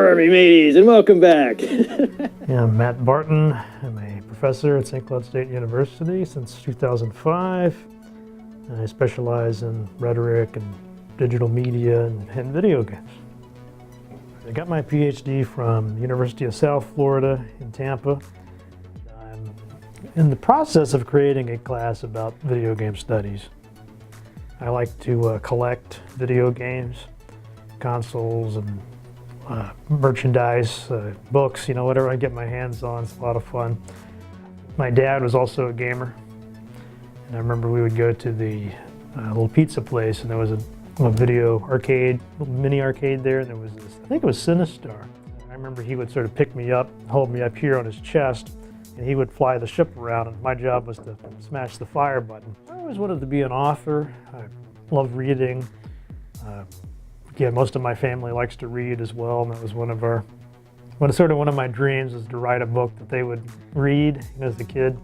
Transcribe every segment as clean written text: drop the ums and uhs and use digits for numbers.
Army mateys, and welcome back. Yeah, I'm Matt Barton. I'm a professor at St. Cloud State University since 2005. I specialize in rhetoric and digital media and video games. I got my PhD from the University of South Florida in Tampa. I'm in the process of creating a class about video game studies. I like to collect video games, consoles, and merchandise, books, whatever I get my hands on. It's a lot of fun. My dad was also a gamer, and I remember we would go to the little pizza place, and there was a video arcade, little mini arcade there, and there was this, I think it was Sinistar. I remember he would sort of pick me up, hold me up here on his chest, and he would fly the ship around, and my job was to smash the fire button. I always wanted to be an author. I love reading. Again, most of my family likes to read as well, and that was one of my dreams, is to write a book that they would read. As a kid,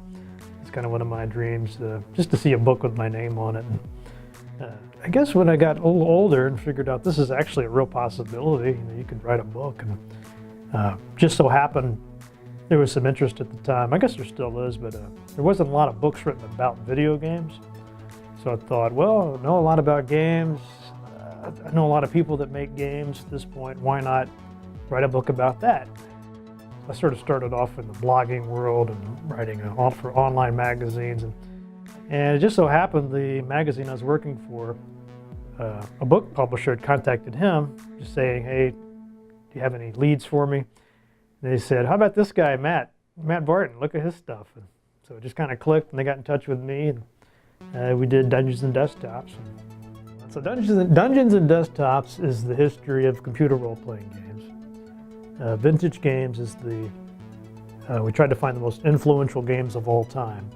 it's kind of one of my dreams, just to see a book with my name on it. And, I guess when I got a little older and figured out this is actually a real possibility, you could write a book, and just so happened there was some interest at the time. I guess there still is, but there wasn't a lot of books written about video games. So I thought, well, I know a lot about games. I know a lot of people that make games at this point. Why not write a book about that? I sort of started off in the blogging world and writing for online magazines. And it just so happened the magazine I was working for, a book publisher had contacted him just saying, hey, do you have any leads for me? And they said, how about this guy, Matt Barton, look at his stuff. And so it just kind of clicked, and they got in touch with me, and we did Dungeons and Desktops. So Dungeons and Desktops is the history of computer role-playing games. Vintage games is we tried to find the most influential games of all time.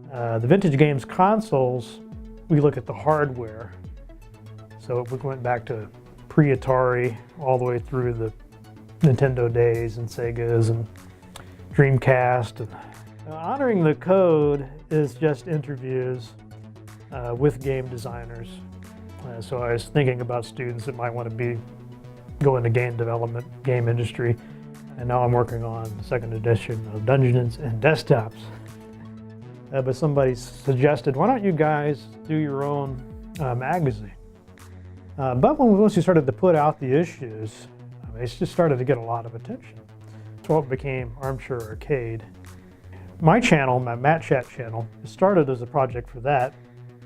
The vintage games consoles, we look at the hardware. So we went back to pre-Atari all the way through the Nintendo days and Segas and Dreamcast. And, honoring the code is just interviews with game designers. So I was thinking about students that might want to go into game development, game industry, and now I'm working on the second edition of Dungeons and Desktops. But somebody suggested, why don't you guys do your own magazine? But once you started to put out the issues, it just started to get a lot of attention. So it became Armchair Arcade. My channel, my Matt Chat channel, started as a project for that.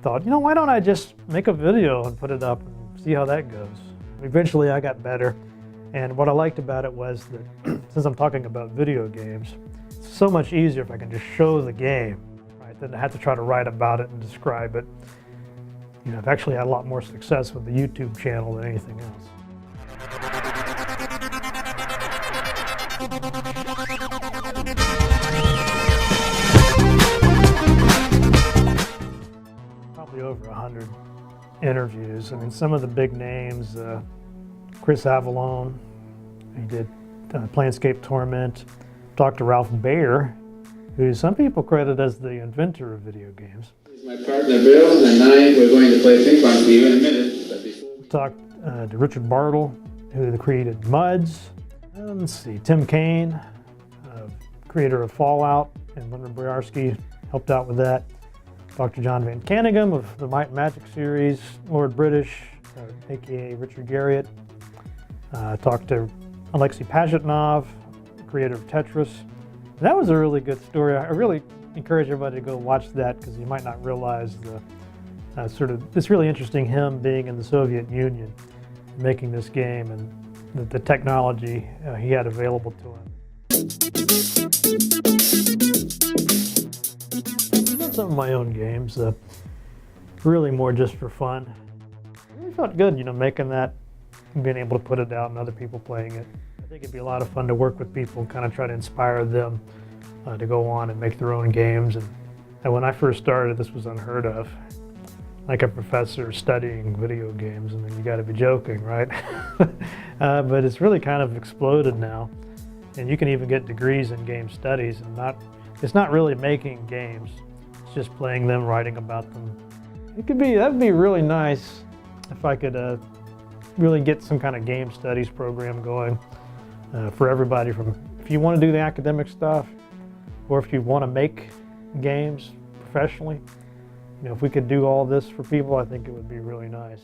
Thought, why don't I just make a video and put it up and see how that goes? Eventually I got better, and what I liked about it was that since I'm talking about video games, it's so much easier if I can just show the game, right, than to have to try to write about it and describe it. I've actually had a lot more success with the YouTube channel than anything else. Probably over 100 interviews. Some of the big names, Chris Avallone, he did Planescape Torment, talked to Ralph Baer, who some people credit as the inventor of video games. My partner Bill and I, we're going to play ping pong for you in a minute. But before... We talked to Richard Bartle, who created MUDs. Let's see, Tim Kaine, creator of Fallout, and Leonard Boyarsky helped out with that. Talked to John Van Canegum of the Might and Magic series, Lord British, aka Richard Garriott. Talked to Alexei Pajitnov, creator of Tetris. And that was a really good story. I really encourage everybody to go watch that, because you might not realize it's really interesting, him being in the Soviet Union, making this game, and the technology he had available to him. I've done some of my own games, really more just for fun. It really felt good, making that and being able to put it out and other people playing it. I think it'd be a lot of fun to work with people and kind of try to inspire them to go on and make their own games. And when I first started, this was unheard of. Like a professor studying video games, you got to be joking, right? But it's really kind of exploded now, and you can even get degrees in game studies, and it's not really making games, it's just playing them, writing about them. That'd be really nice if I could really get some kind of game studies program going. for everybody, from if you want to do the academic stuff or if you want to make games professionally. You know, if we could do all this for people, I think it would be really nice.